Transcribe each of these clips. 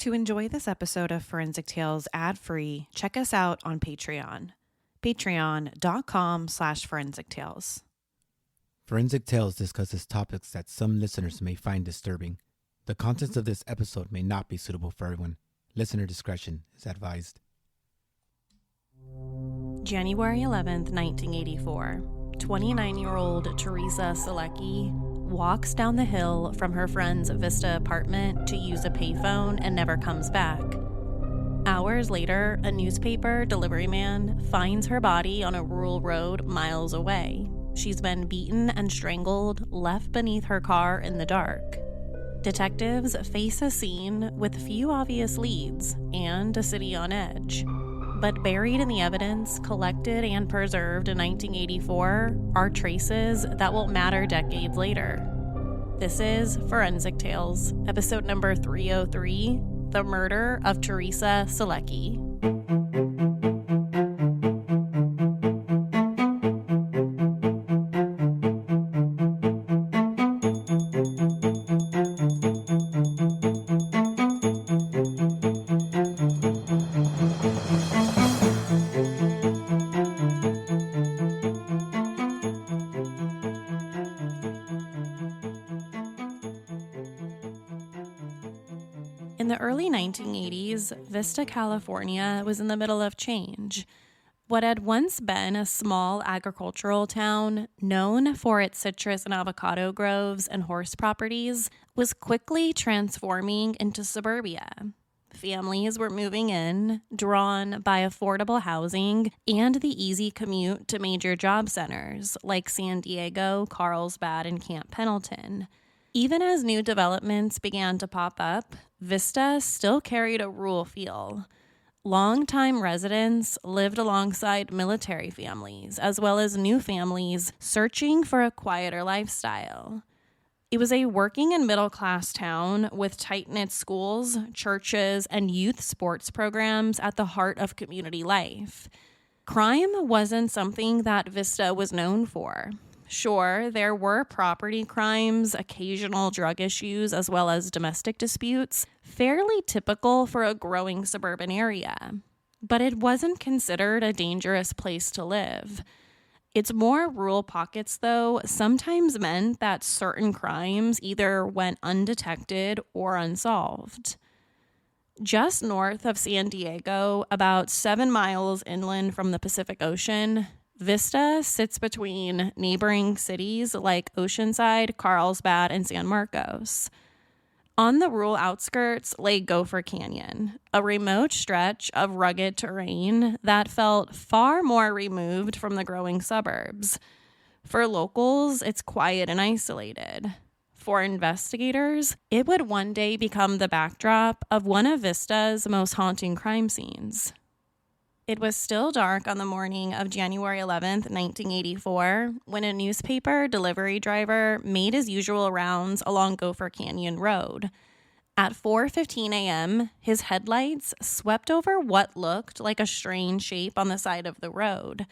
To enjoy this episode of Forensic Tales ad-free, check us out on Patreon. Patreon.com/Forensic Tales. Forensic Tales discusses topics that some listeners may find disturbing. The contents of this episode may not be suitable for everyone. Listener discretion is advised. January 11th, 1984. 29-year-old Teresa Solecki walks down the hill from her friend's Vista apartment to use a payphone and never comes back. Hours later, a newspaper delivery man finds her body on a rural road miles away. She's been beaten and strangled, left beneath her car in the dark. Detectives face a scene with few obvious leads and a city on edge. But buried in the evidence collected and preserved in 1984 are traces that will matter decades later. This is Forensic Tales, episode number 303, The Murder of Teresa Solecki. In the early 1980s, Vista, California was in the middle of change. What had once been a small agricultural town known for its citrus and avocado groves and horse properties was quickly transforming into suburbia. Families were moving in, drawn by affordable housing and the easy commute to major job centers like San Diego, Carlsbad, and Camp Pendleton. Even as new developments began to pop up, Vista still carried a rural feel. Longtime residents lived alongside military families, as well as new families searching for a quieter lifestyle. It was a working and middle-class town with tight-knit schools, churches, and youth sports programs at the heart of community life. Crime wasn't something that Vista was known for. Sure, there were property crimes, occasional drug issues, as well as domestic disputes, fairly typical for a growing suburban area. But it wasn't considered a dangerous place to live. Its more rural pockets, though, sometimes meant that certain crimes either went undetected or unsolved. Just north of San Diego, about 7 miles inland from the Pacific Ocean, Vista sits between neighboring cities like Oceanside, Carlsbad, and San Marcos. On the rural outskirts lay Gopher Canyon, a remote stretch of rugged terrain that felt far more removed from the growing suburbs. For locals, it's quiet and isolated. For investigators, it would one day become the backdrop of one of Vista's most haunting crime scenes. It was still dark on the morning of January 11th, 1984, when a newspaper delivery driver made his usual rounds along Gopher Canyon Road. At 4:15 a.m., his headlights swept over what looked like a strange shape on the side of the road.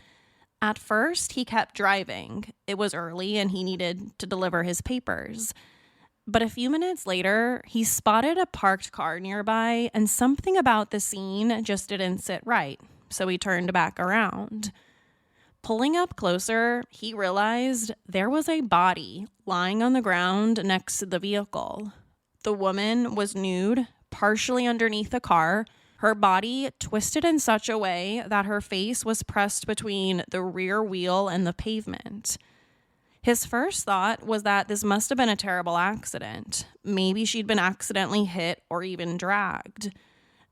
At first, he kept driving. It was early and he needed to deliver his papers. But a few minutes later, he spotted a parked car nearby, and something about the scene just didn't sit right. So he turned back around. Pulling up closer, he realized there was a body lying on the ground next to the vehicle. The woman was nude, partially underneath the car, her body twisted in such a way that her face was pressed between the rear wheel and the pavement. His first thought was that this must have been a terrible accident. Maybe she'd been accidentally hit or even dragged.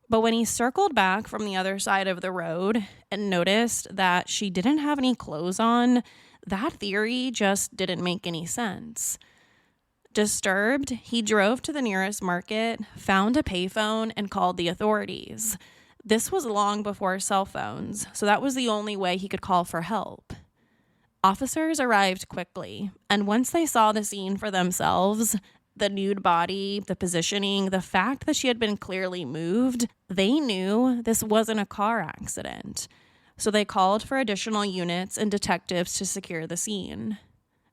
But when he circled back from the other side of the road and noticed that she didn't have any clothes on, that theory just didn't make any sense. Disturbed, he drove to the nearest market, found a payphone, and called the authorities. This was long before cell phones, so that was the only way he could call for help. Officers arrived quickly, and once they saw the scene for themselves, the nude body, the positioning, the fact that she had been clearly moved, they knew this wasn't a car accident. So they called for additional units and detectives to secure the scene.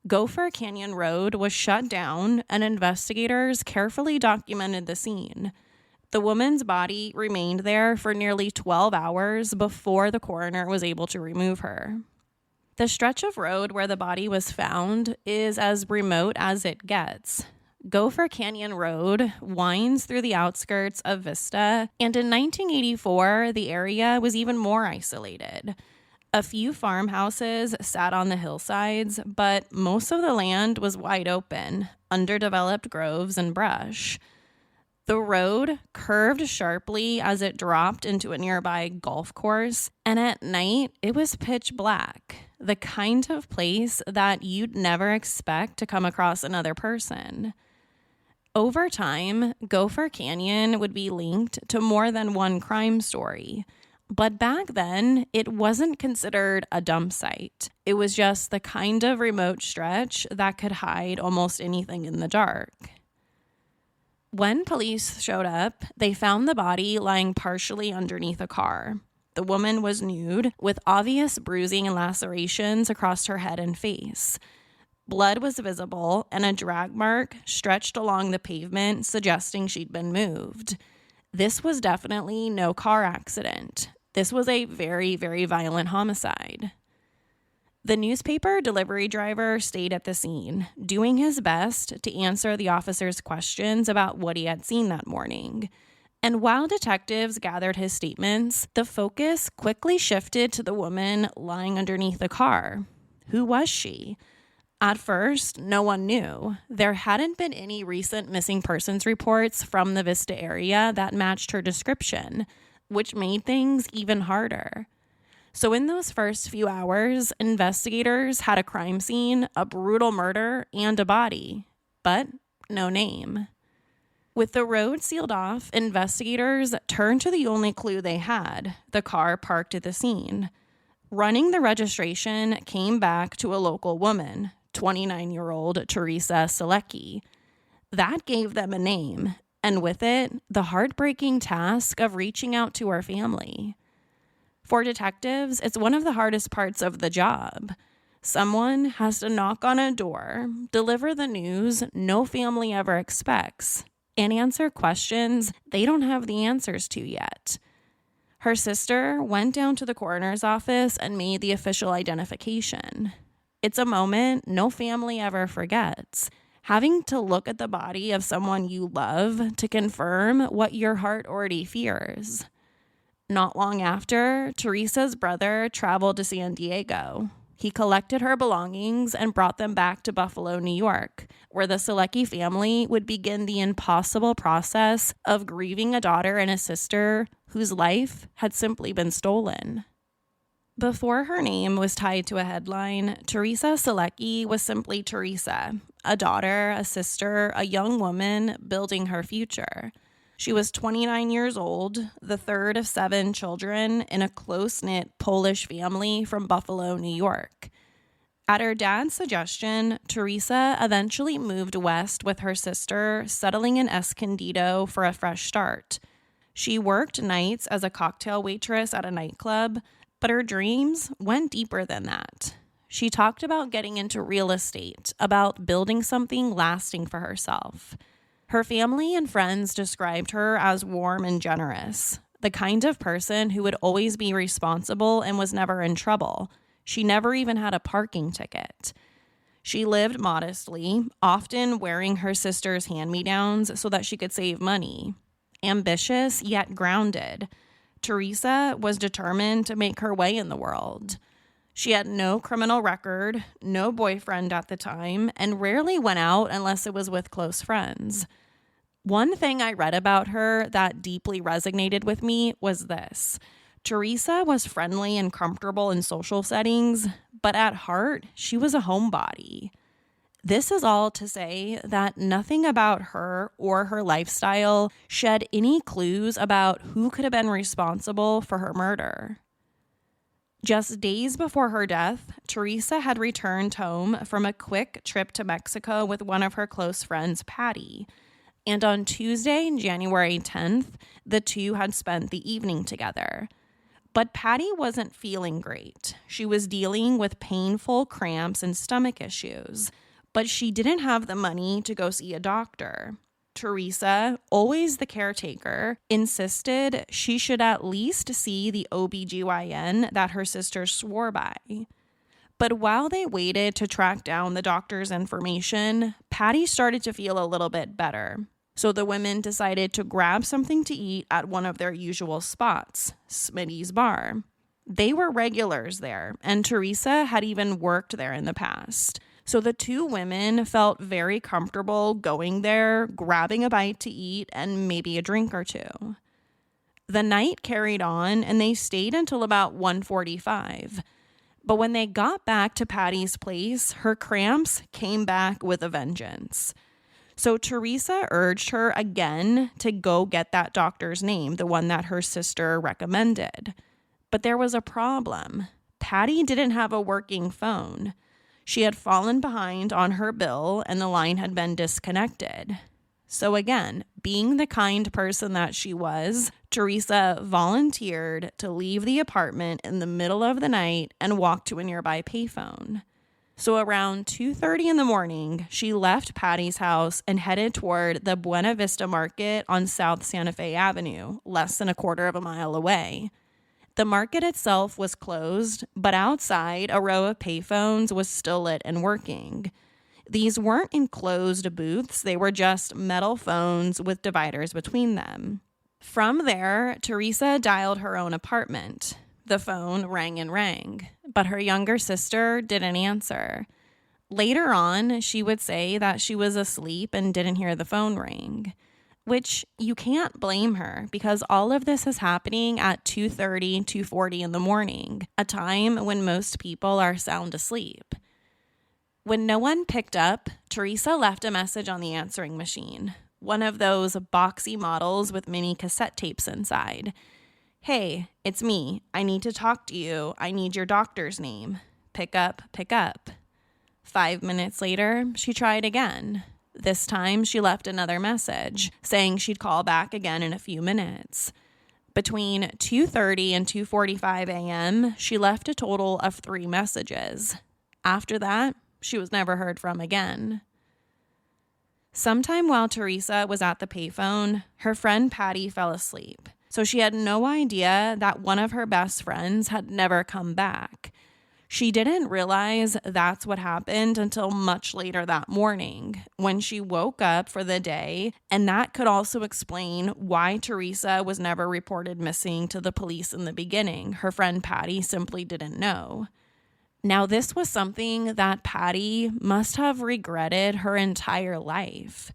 Gopher Canyon Road was shut down, and investigators carefully documented the scene. The woman's body remained there for nearly 12 hours before the coroner was able to remove her. The stretch of road where the body was found is as remote as it gets. Gopher Canyon Road winds through the outskirts of Vista, and in 1984, the area was even more isolated. A few farmhouses sat on the hillsides, but most of the land was wide open, underdeveloped groves and brush. The road curved sharply as it dropped into a nearby golf course, and at night, it was pitch black, the kind of place that you'd never expect to come across another person. Over time, Gopher Canyon would be linked to more than one crime story. But back then, it wasn't considered a dump site. It was just the kind of remote stretch that could hide almost anything in the dark. When police showed up, they found the body lying partially underneath a car. The woman was nude, with obvious bruising and lacerations across her head and face. Blood was visible, and a drag mark stretched along the pavement, suggesting she'd been moved. This was definitely no car accident. This was a very, very violent homicide. The newspaper delivery driver stayed at the scene, doing his best to answer the officer's questions about what he had seen that morning. And while detectives gathered his statements, the focus quickly shifted to the woman lying underneath the car. Who was she? At first, no one knew. There hadn't been any recent missing persons reports from the Vista area that matched her description, which made things even harder. So in those first few hours, investigators had a crime scene, a brutal murder, and a body, but no name. With the road sealed off, investigators turned to the only clue they had, the car parked at the scene. Running the registration came back to a local woman, 29-year-old Teresa Solecki. That gave them a name, and with it, the heartbreaking task of reaching out to her family. For detectives, it's one of the hardest parts of the job. Someone has to knock on a door, deliver the news no family ever expects, and answer questions they don't have the answers to yet. Her sister went down to the coroner's office and made the official identification. It's a moment no family ever forgets. Having to look at the body of someone you love to confirm what your heart already fears. Not long after, Teresa's brother traveled to San Diego. He collected her belongings and brought them back to Buffalo, New York, where the Solecki family would begin the impossible process of grieving a daughter and a sister whose life had simply been stolen. Before her name was tied to a headline, Teresa Solecki was simply Teresa, a daughter, a sister, a young woman building her future. She was 29 years old, the third of 7 children in a close-knit Polish family from Buffalo, New York. At her dad's suggestion, Teresa eventually moved west with her sister, settling in Escondido for a fresh start. She worked nights as a cocktail waitress at a nightclub, but her dreams went deeper than that. She talked about getting into real estate, about building something lasting for herself. Her family and friends described her as warm and generous, the kind of person who would always be responsible and was never in trouble. She never even had a parking ticket. She lived modestly, often wearing her sister's hand-me-downs so that she could save money. Ambitious yet grounded, Teresa was determined to make her way in the world. She had no criminal record, no boyfriend at the time, and rarely went out unless it was with close friends. One thing I read about her that deeply resonated with me was this. Teresa was friendly and comfortable in social settings, but at heart, she was a homebody. This is all to say that nothing about her or her lifestyle shed any clues about who could have been responsible for her murder. Just days before her death, Teresa had returned home from a quick trip to Mexico with one of her close friends, Patty. And on Tuesday, January 10th, the two had spent the evening together. But Patty wasn't feeling great. She was dealing with painful cramps and stomach issues, but she didn't have the money to go see a doctor. Teresa, always the caretaker, insisted she should at least see the OBGYN that her sister swore by. But while they waited to track down the doctor's information, Patty started to feel a little bit better. So the women decided to grab something to eat at one of their usual spots, Smitty's Bar. They were regulars there, and Teresa had even worked there in the past. So the two women felt very comfortable going there, grabbing a bite to eat, and maybe a drink or two. The night carried on, and they stayed until about 1:45. But when they got back to Patty's place, her cramps came back with a vengeance. So Teresa urged her again to go get that doctor's name, the one that her sister recommended. But there was a problem. Patty didn't have a working phone. She had fallen behind on her bill and the line had been disconnected. So again, being the kind person that she was, Teresa volunteered to leave the apartment in the middle of the night and walk to a nearby payphone. So around 2:30 in the morning, she left Patty's house and headed toward the Buena Vista Market on South Santa Fe Avenue, less than a quarter of a mile away. The market itself was closed, but outside, a row of payphones was still lit and working. These weren't enclosed booths, they were just metal phones with dividers between them. From there, Teresa dialed her own apartment. The phone rang and rang, but her younger sister didn't answer. Later on, she would say that she was asleep and didn't hear the phone ring, which you can't blame her because all of this is happening at 2:30, 2:40 in the morning, a time when most people are sound asleep. When no one picked up, Teresa left a message on the answering machine, one of those boxy models with mini cassette tapes inside. "Hey, it's me. I need to talk to you. I need your doctor's name. Pick up, pick up." 5 minutes later, she tried again. This time, she left another message saying she'd call back again in a few minutes. Between 2:30 and 2:45 a.m., she left a total of 3 messages. After that, she was never heard from again. Sometime while Teresa was at the payphone, her friend Patty fell asleep. So she had no idea that one of her best friends had never come back. She didn't realize that's what happened until much later that morning, when she woke up for the day, and that could also explain why Teresa was never reported missing to the police in the beginning. Her friend Patty simply didn't know. Now, this was something that Patty must have regretted her entire life.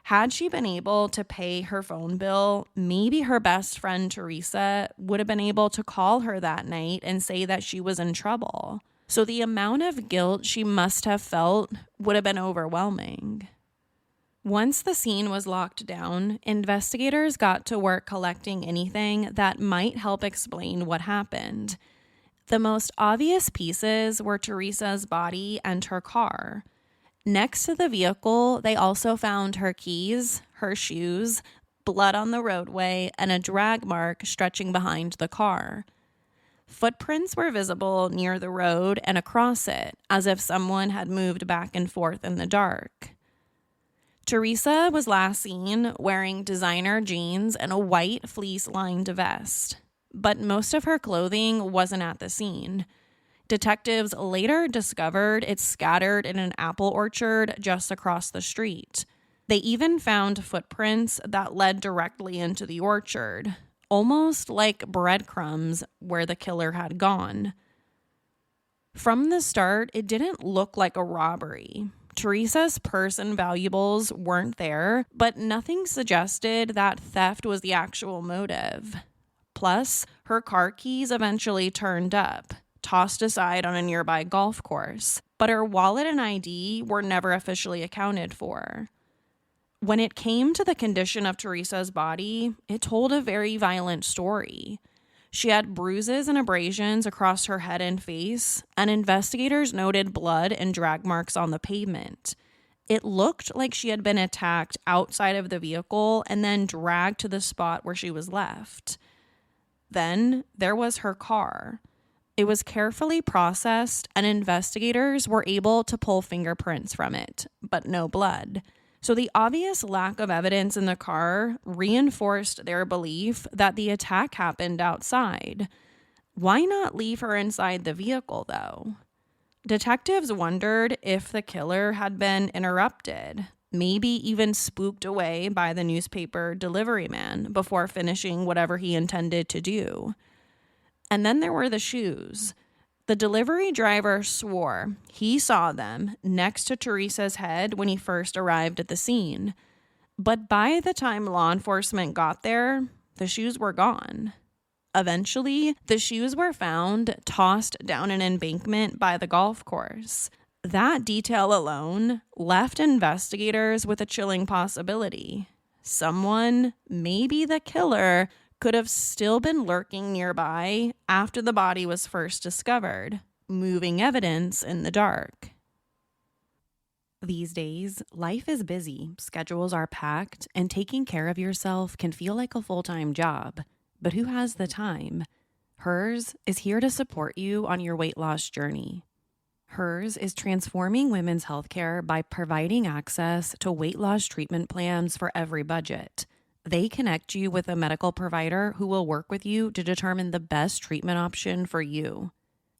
Had she been able to pay her phone bill, maybe her best friend Teresa would have been able to call her that night and say that she was in trouble. So the amount of guilt she must have felt would have been overwhelming. Once the scene was locked down, investigators got to work collecting anything that might help explain what happened. The most obvious pieces were Teresa's body and her car. Next to the vehicle, they also found her keys, her shoes, blood on the roadway, and a drag mark stretching behind the car. Footprints were visible near the road and across it, as if someone had moved back and forth in the dark. Teresa was last seen wearing designer jeans and a white fleece-lined vest, but most of her clothing wasn't at the scene. Detectives later discovered it scattered in an apple orchard just across the street. They even found footprints that led directly into the orchard, almost like breadcrumbs where the killer had gone. From the start, it didn't look like a robbery. Teresa's purse and valuables weren't there, but nothing suggested that theft was the actual motive. Plus, her car keys eventually turned up, tossed aside on a nearby golf course, but her wallet and ID were never officially accounted for. When it came to the condition of Teresa's body, it told a very violent story. She had bruises and abrasions across her head and face, and investigators noted blood and drag marks on the pavement. It looked like she had been attacked outside of the vehicle and then dragged to the spot where she was left. Then there was her car. It was carefully processed, and investigators were able to pull fingerprints from it, but no blood. So the obvious lack of evidence in the car reinforced their belief that the attack happened outside. Why not leave her inside the vehicle, though? Detectives wondered if the killer had been interrupted, maybe even spooked away by the newspaper delivery man before finishing whatever he intended to do. And then there were the shoes. The delivery driver swore he saw them next to Teresa's head when he first arrived at the scene. But by the time law enforcement got there, the shoes were gone. Eventually, the shoes were found tossed down an embankment by the golf course. That detail alone left investigators with a chilling possibility. Someone, maybe the killer, could have still been lurking nearby after the body was first discovered, moving evidence in the dark. These days, life is busy, schedules are packed, and taking care of yourself can feel like a full-time job. But who has the time? Hers is here to support you on your weight loss journey. Hers is transforming women's healthcare by providing access to weight loss treatment plans for every budget. They connect you with a medical provider who will work with you to determine the best treatment option for you.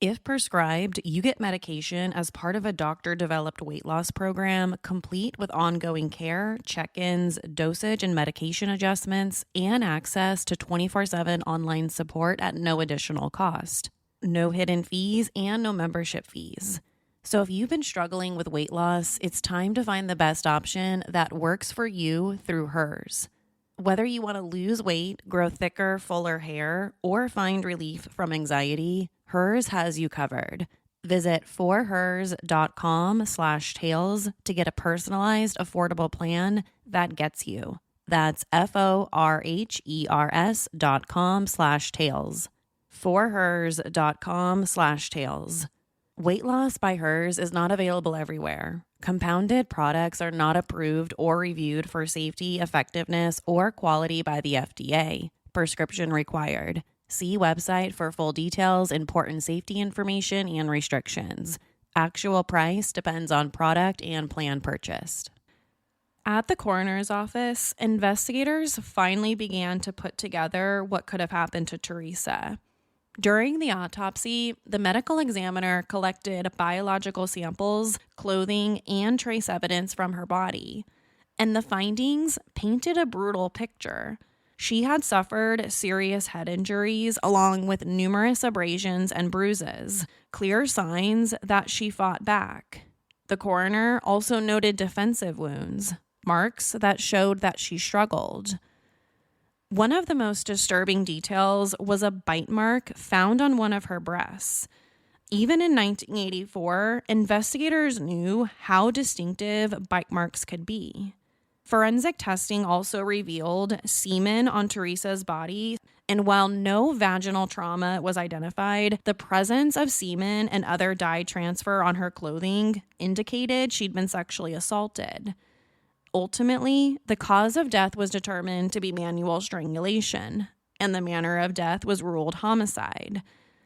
If prescribed, you get medication as part of a doctor-developed weight loss program, complete with ongoing care, check-ins, dosage and medication adjustments, and access to 24/7 online support at no additional cost. No hidden fees and no membership fees. So if you've been struggling with weight loss, it's time to find the best option that works for you through Hers. Whether you want to lose weight, grow thicker, fuller hair, or find relief from anxiety, Hers has you covered. Visit forhers.com/tales to get a personalized, affordable plan that gets you. That's forhers.com/tales. forhers.com/tales. Weight loss by Hers is not available everywhere. Compounded products are not approved or reviewed for safety, effectiveness, or quality by the FDA. Prescription required. See website for full details, important safety information, and restrictions. Actual price depends on product and plan purchased. At the coroner's office, investigators finally began to put together what could have happened to Teresa. During the autopsy, the medical examiner collected biological samples, clothing, and trace evidence from her body. And the findings painted a brutal picture. She had suffered serious head injuries along with numerous abrasions and bruises, clear signs that she fought back. The coroner also noted defensive wounds, marks that showed that she struggled. One of the most disturbing details was a bite mark found on one of her breasts. Even in 1984, investigators knew how distinctive bite marks could be. Forensic testing also revealed semen on Teresa's body, and while no vaginal trauma was identified, the presence of semen and other dye transfer on her clothing indicated she'd been sexually assaulted. Ultimately, the cause of death was determined to be manual strangulation, and the manner of death was ruled homicide.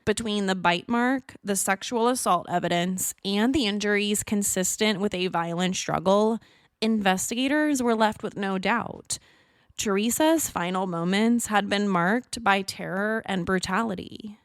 Between the bite mark, the sexual assault evidence, and the injuries consistent with a violent struggle, investigators were left with no doubt. Teresa's final moments had been marked by terror and brutality.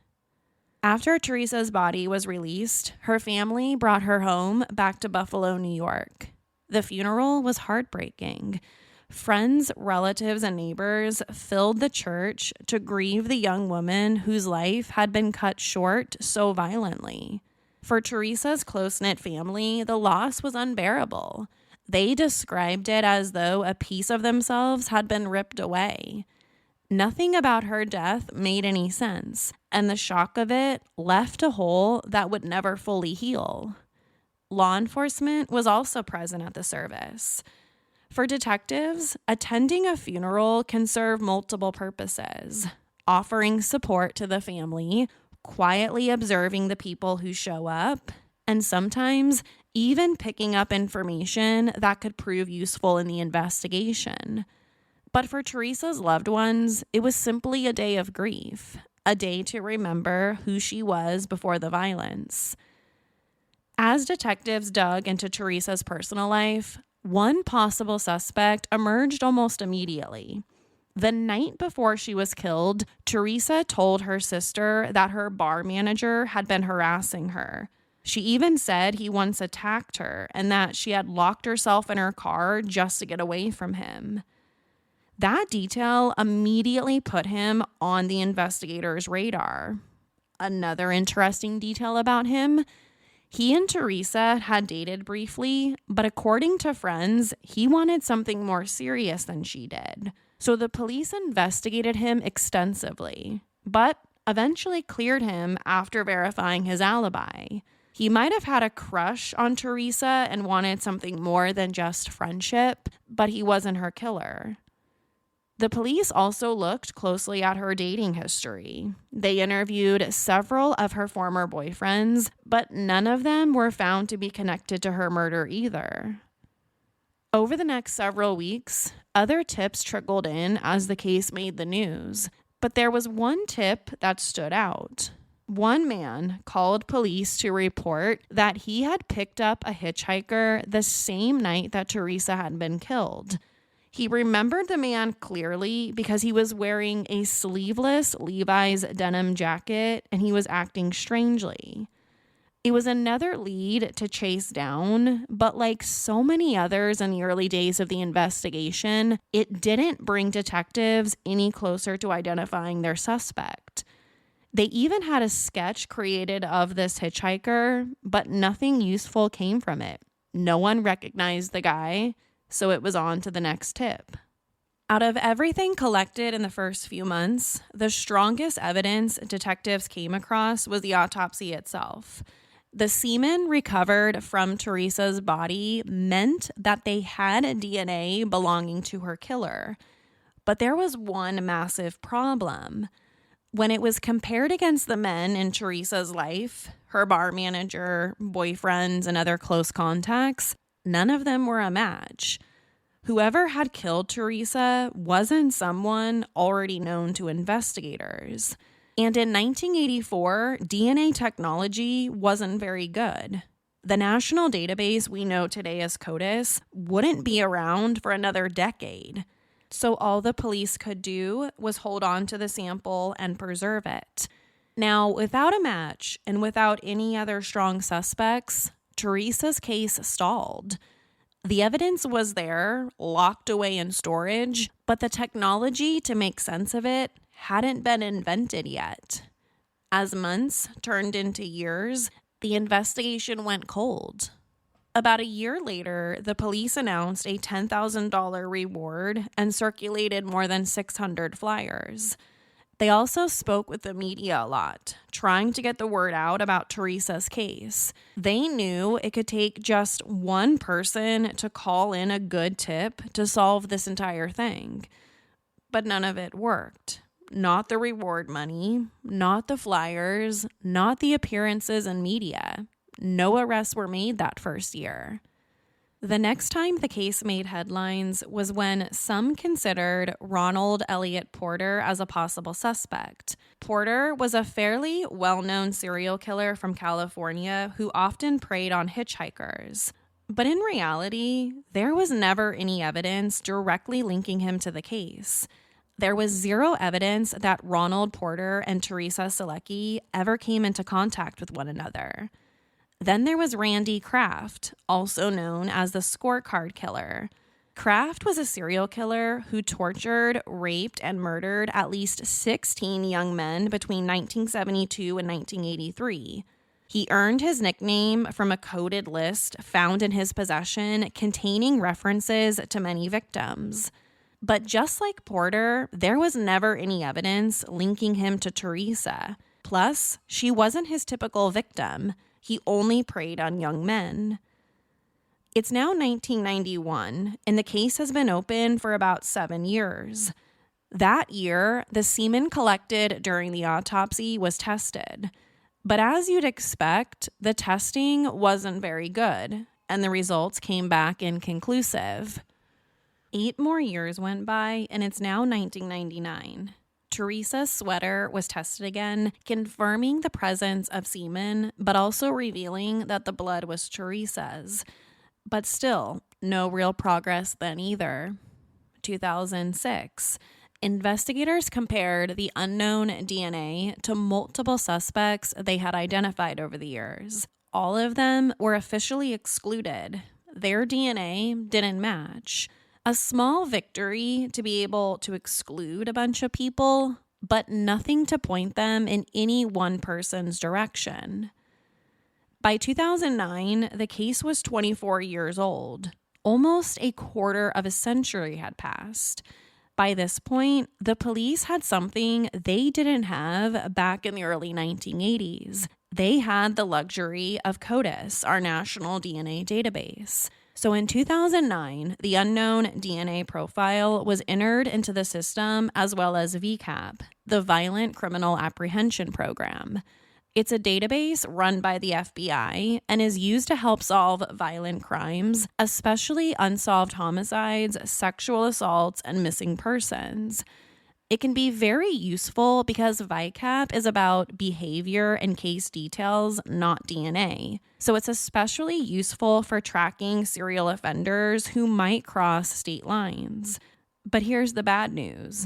After Teresa's body was released, her family brought her home back to Buffalo, New York. The funeral was heartbreaking. Friends, relatives, and neighbors filled the church to grieve the young woman whose life had been cut short so violently. For Teresa's close-knit family, the loss was unbearable. They described it as though a piece of themselves had been ripped away. Nothing about her death made any sense, and the shock of it left a hole that would never fully heal. Law enforcement was also present at the service. For detectives, attending a funeral can serve multiple purposes: offering support to the family, quietly observing the people who show up, and sometimes even picking up information that could prove useful in the investigation. But for Teresa's loved ones, it was simply a day of grief, a day to remember who she was before the violence. As detectives dug into Teresa's personal life, One possible suspect emerged almost immediately. The night before she was killed, Teresa told her sister that her bar manager had been harassing her. She even said he once attacked her and that she had locked herself in her car just to get away from him. That detail immediately put him on the investigators' radar. Another interesting detail about him: he and Teresa had dated briefly, but according to friends, he wanted something more serious than she did. So the police investigated him extensively, but eventually cleared him after verifying his alibi. He might have had a crush on Teresa and wanted something more than just friendship, but he wasn't her killer. The police also looked closely at her dating history. They interviewed several of her former boyfriends, but none of them were found to be connected to her murder either. Over the next several weeks, other tips trickled in as the case made the news, but there was one tip that stood out. One man called police to report that he had picked up a hitchhiker the same night that Teresa had been killed. He remembered the man clearly because he was wearing a sleeveless Levi's denim jacket and he was acting strangely. It was another lead to chase down, but like so many others in the early days of the investigation, it didn't bring detectives any closer to identifying their suspect. They even had a sketch created of this hitchhiker, but nothing useful came from it. No one recognized the guy, so it was on to the next tip. Out of everything collected in the first few months, the strongest evidence detectives came across was the autopsy itself. The semen recovered from Teresa's body meant that they had DNA belonging to her killer. But there was one massive problem. When it was compared against the men in Teresa's life, her bar manager, boyfriends, and other close contacts, none of them were a match. Whoever had killed Teresa wasn't someone already known to investigators. And in 1984, DNA technology wasn't very good. The national database we know today as CODIS wouldn't be around for another decade. So all the police could do was hold on to the sample and preserve it. Now, without a match and without any other strong suspects, Teresa's case stalled. The evidence was there, locked away in storage, but the technology to make sense of it hadn't been invented yet. As months turned into years, the investigation went cold. About a year later, the police announced a $10,000 reward and circulated more than 600 flyers. They also spoke with the media a lot, trying to get the word out about Teresa's case. They knew it could take just one person to call in a good tip to solve this entire thing. But none of it worked. Not the reward money, not the flyers, not the appearances in media. No arrests were made that first year. The next time the case made headlines was when some considered Ronald Elliott Porter as a possible suspect. Porter was a fairly well-known serial killer from California who often preyed on hitchhikers. But in reality, there was never any evidence directly linking him to the case. There was zero evidence that Ronald Porter and Teresa Solecki ever came into contact with one another. Then there was Randy Kraft, also known as the scorecard killer. Kraft was a serial killer who tortured, raped, and murdered at least 16 young men between 1972 and 1983. He earned his nickname from a coded list found in his possession containing references to many victims. But just like Porter, there was never any evidence linking him to Teresa. Plus, she wasn't his typical victim. He only preyed on young men. It's now 1991, and the case has been open for about 7 years. That year, the semen collected during the autopsy was tested. But as you'd expect, the testing wasn't very good, and the results came back inconclusive. 8 more years went by, and it's now 1999. Teresa's sweater was tested again, confirming the presence of semen, but also revealing that the blood was Teresa's. But still, no real progress then either. 2006. Investigators compared the unknown DNA to multiple suspects they had identified over the years. All of them were officially excluded. Their DNA didn't match. A small victory to be able to exclude a bunch of people, but nothing to point them in any one person's direction. By 2009, the case was 24 years old. Almost a quarter of a century had passed. By this point, the police had something they didn't have back in the early 1980s. They had the luxury of CODIS, our national DNA database. So in 2009, the unknown DNA profile was entered into the system, as well as VCAP, the Violent Criminal Apprehension Program. It's a database run by the FBI and is used to help solve violent crimes, especially unsolved homicides, sexual assaults, and missing persons. It can be very useful because VICAP is about behavior and case details, not DNA. So it's especially useful for tracking serial offenders who might cross state lines. But here's the bad news.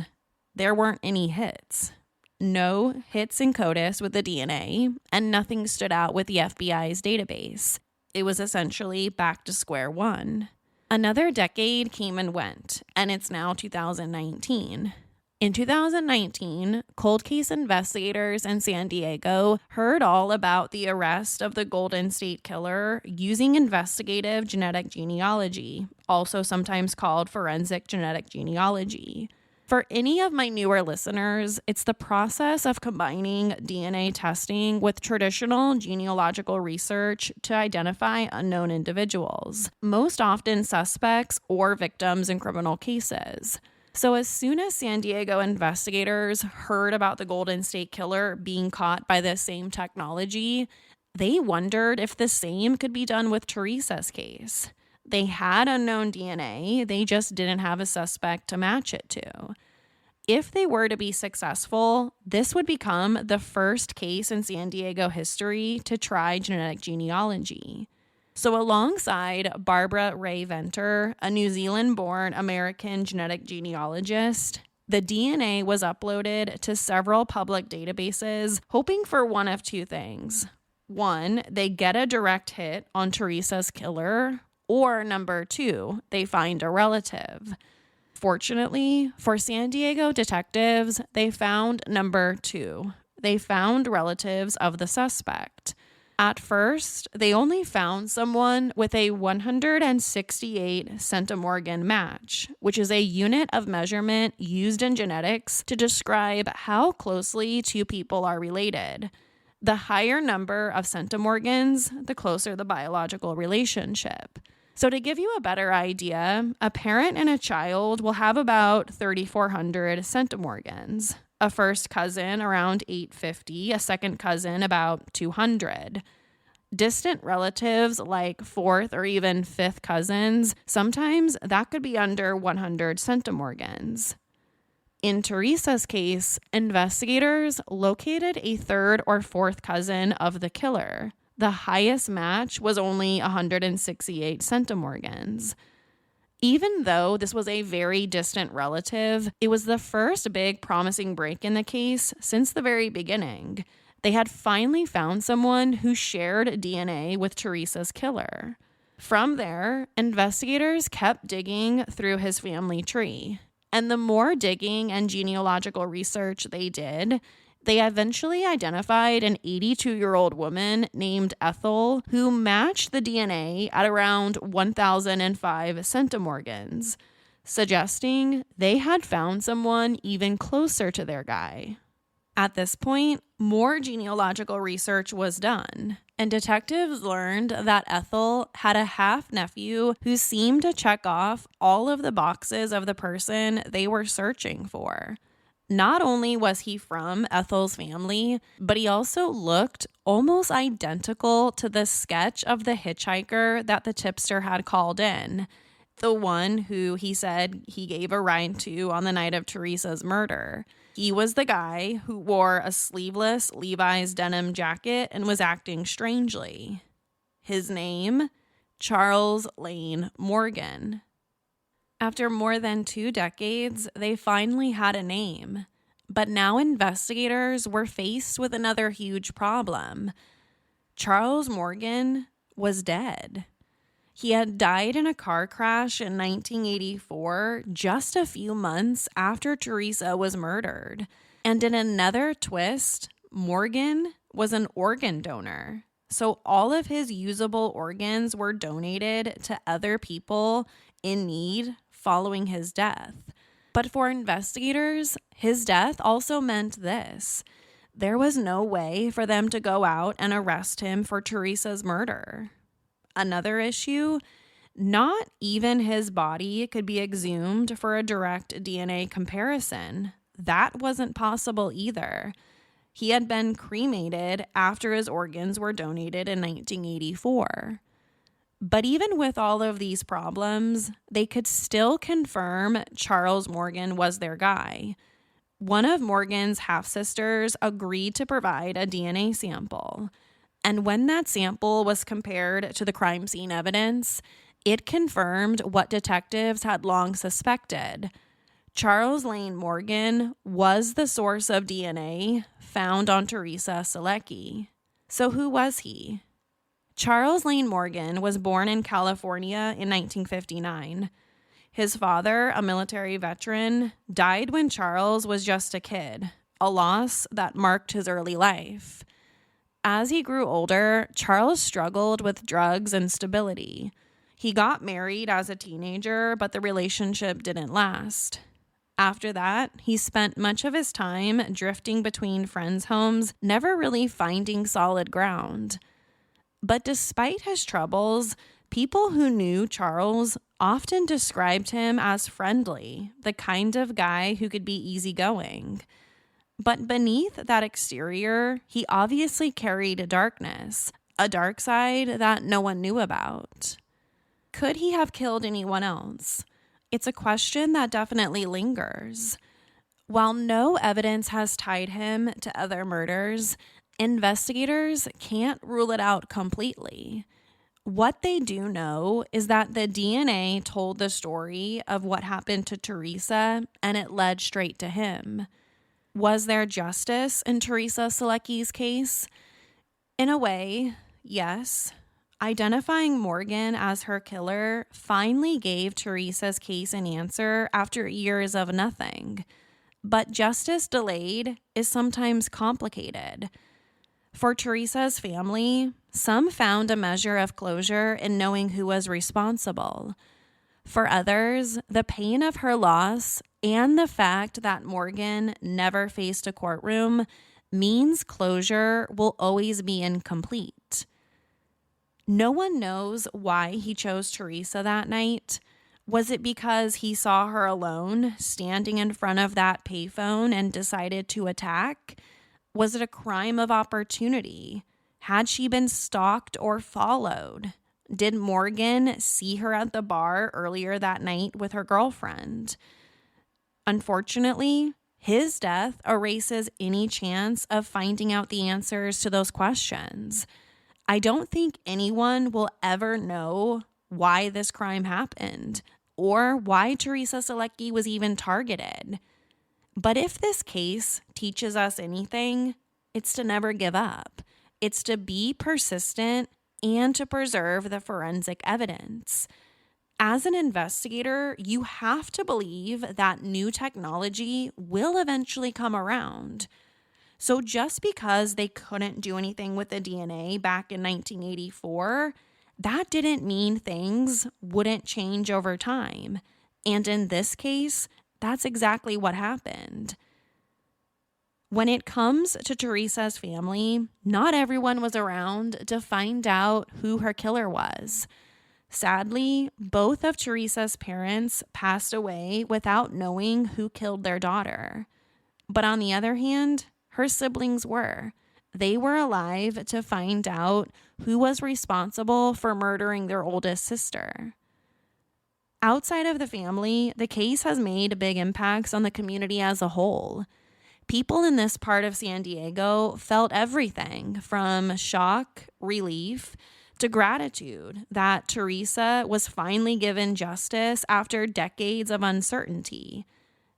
There weren't any hits. No hits in CODIS with the DNA, and nothing stood out with the FBI's database. It was essentially back to square one. Another decade came and went, and it's now 2019. In 2019, cold case investigators in San Diego heard all about the arrest of the Golden State Killer using investigative genetic genealogy, also sometimes called forensic genetic genealogy. For any of my newer listeners, it's the process of combining DNA testing with traditional genealogical research to identify unknown individuals, most often suspects or victims in criminal cases. So as soon as San Diego investigators heard about the Golden State Killer being caught by this same technology, they wondered if the same could be done with Teresa's case. They had unknown DNA, they just didn't have a suspect to match it to. If they were to be successful, this would become the first case in San Diego history to try genetic genealogy. So alongside Barbara Ray Venter, a New Zealand-born American genetic genealogist, the DNA was uploaded to several public databases, hoping for one of two things. One, they get a direct hit on Teresa's killer, or number two, they find a relative. Fortunately, for San Diego detectives, they found number two. They found relatives of the suspect. At first, they only found someone with a 168 centimorgan match, which is a unit of measurement used in genetics to describe how closely two people are related. The higher number of centimorgans, the closer the biological relationship. So to give you a better idea, a parent and a child will have about 3,400 centimorgans. A first cousin around 850, a second cousin about 200. Distant relatives like fourth or even fifth cousins, sometimes that could be under 100 centimorgans. In Teresa's case, investigators located a third or fourth cousin of the killer. The highest match was only 168 centimorgans. Even though this was a very distant relative, it was the first big promising break in the case since the very beginning. They had finally found someone who shared DNA with Teresa's killer. From there, investigators kept digging through his family tree. And the more digging and genealogical research they did, they eventually identified an 82-year-old woman named Ethel who matched the DNA at around 1,005 centimorgans, suggesting they had found someone even closer to their guy. At this point, more genealogical research was done, and detectives learned that Ethel had a half-nephew who seemed to check off all of the boxes of the person they were searching for. Not only was he from Ethel's family, but he also looked almost identical to the sketch of the hitchhiker that the tipster had called in, the one who he said he gave a ride to on the night of Teresa's murder. He was the guy who wore a sleeveless Levi's denim jacket and was acting strangely. His name? Charles Lane Morgan. After more than 2 decades, they finally had a name. But now investigators were faced with another huge problem. Charles Morgan was dead. He had died in a car crash in 1984, just a few months after Teresa was murdered. And in another twist, Morgan was an organ donor. So all of his usable organs were donated to other people in need following his death. But for investigators, his death also meant this. There was no way for them to go out and arrest him for Teresa's murder. Another issue, not even his body could be exhumed for a direct DNA comparison. That wasn't possible either. He had been cremated after his organs were donated in 1984. But even with all of these problems, they could still confirm Charles Morgan was their guy. One of Morgan's half-sisters agreed to provide a DNA sample. And when that sample was compared to the crime scene evidence, it confirmed what detectives had long suspected. Charles Lane Morgan was the source of DNA found on Teresa Solecki. So who was he? Charles Lane Morgan was born in California in 1959. His father, a military veteran, died when Charles was just a kid, a loss that marked his early life. As he grew older, Charles struggled with drugs and stability. He got married as a teenager, but the relationship didn't last. After that, he spent much of his time drifting between friends' homes, never really finding solid ground. But despite his troubles, people who knew Charles often described him as friendly, the kind of guy who could be easygoing. But beneath that exterior, he obviously carried a darkness, a dark side that no one knew about. Could he have killed anyone else? It's a question that definitely lingers. While no evidence has tied him to other murders, investigators can't rule it out completely. What they do know is that the DNA told the story of what happened to Teresa, and it led straight to him. Was there justice in Teresa Solecki's case? In a way, yes. Identifying Morgan as her killer finally gave Teresa's case an answer after years of nothing. But justice delayed is sometimes complicated. For Teresa's family, some found a measure of closure in knowing who was responsible. For others, the pain of her loss and the fact that Morgan never faced a courtroom means closure will always be incomplete. No one knows why he chose Teresa that night. Was it because he saw her alone, standing in front of that payphone and decided to attack? Was it a crime of opportunity? Had she been stalked or followed? Did Morgan see her at the bar earlier that night with her girlfriend? Unfortunately, his death erases any chance of finding out the answers to those questions. I don't think anyone will ever know why this crime happened or why Teresa Solecki was even targeted. But if this case teaches us anything, it's to never give up. It's to be persistent and to preserve the forensic evidence. As an investigator, you have to believe that new technology will eventually come around. So just because they couldn't do anything with the DNA back in 1984, that didn't mean things wouldn't change over time. And in this case, that's exactly what happened. When it comes to Teresa's family, not everyone was around to find out who her killer was. Sadly, both of Teresa's parents passed away without knowing who killed their daughter. But on the other hand, her siblings were. They were alive to find out who was responsible for murdering their oldest sister. Outside of the family, the case has made big impacts on the community as a whole. People in this part of San Diego felt everything from shock, relief, to gratitude that Teresa was finally given justice after decades of uncertainty.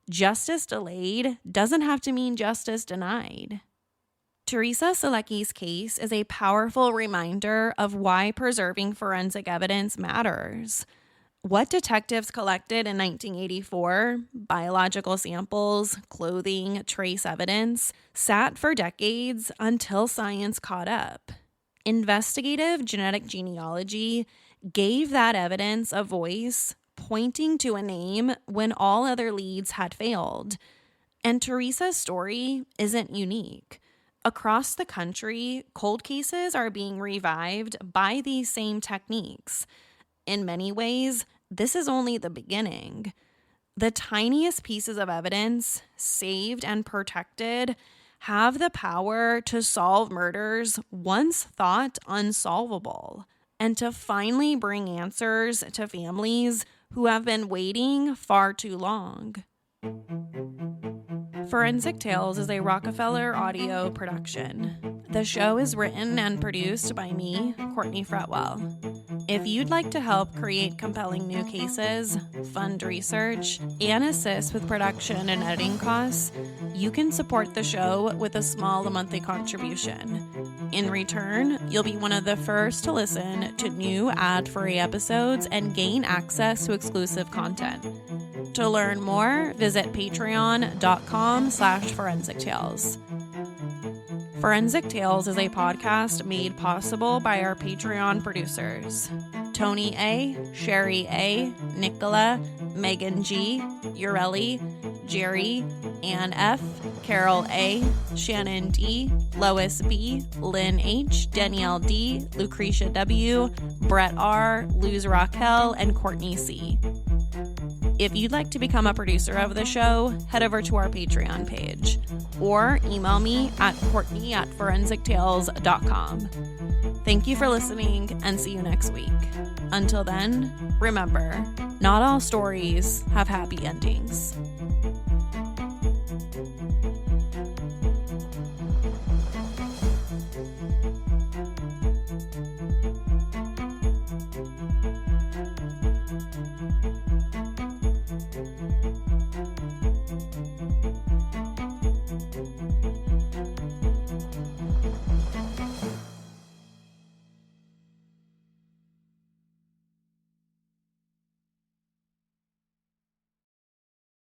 Justice delayed doesn't have to mean justice denied. Teresa Solecki's case is a powerful reminder of why preserving forensic evidence matters. What detectives collected in 1984, biological samples, clothing, trace evidence, sat for decades until science caught up. Investigative genetic genealogy gave that evidence a voice, pointing to a name when all other leads had failed. And Teresa's story isn't unique. Across the country, cold cases are being revived by these same techniques. In many ways, this is only the beginning. The tiniest pieces of evidence, saved and protected, have the power to solve murders once thought unsolvable, and to finally bring answers to families who have been waiting far too long. Forensic Tales is a Rockefeller audio production. The show is written and produced by me, Courtney Fretwell. If you'd like to help create compelling new cases, fund research, and assist with production and editing costs, you can support the show with a small monthly contribution. In return, you'll be one of the first to listen to new ad-free episodes and gain access to exclusive content. To learn more, visit patreon.com/Forensic Tales. Forensic Tales is a podcast made possible by our Patreon producers: Tony A., Sherry A., Nicola, Megan G., Ureli, Jerry, Ann F., Carol A., Shannon D., Lois B., Lynn H., Danielle D., Lucretia W., Brett R., Luz Raquel, and Courtney C. If you'd like to become a producer of the show, head over to our Patreon page or email me at courtney@forensictales.com. Thank you for listening and see you next week. Until then, remember, not all stories have happy endings.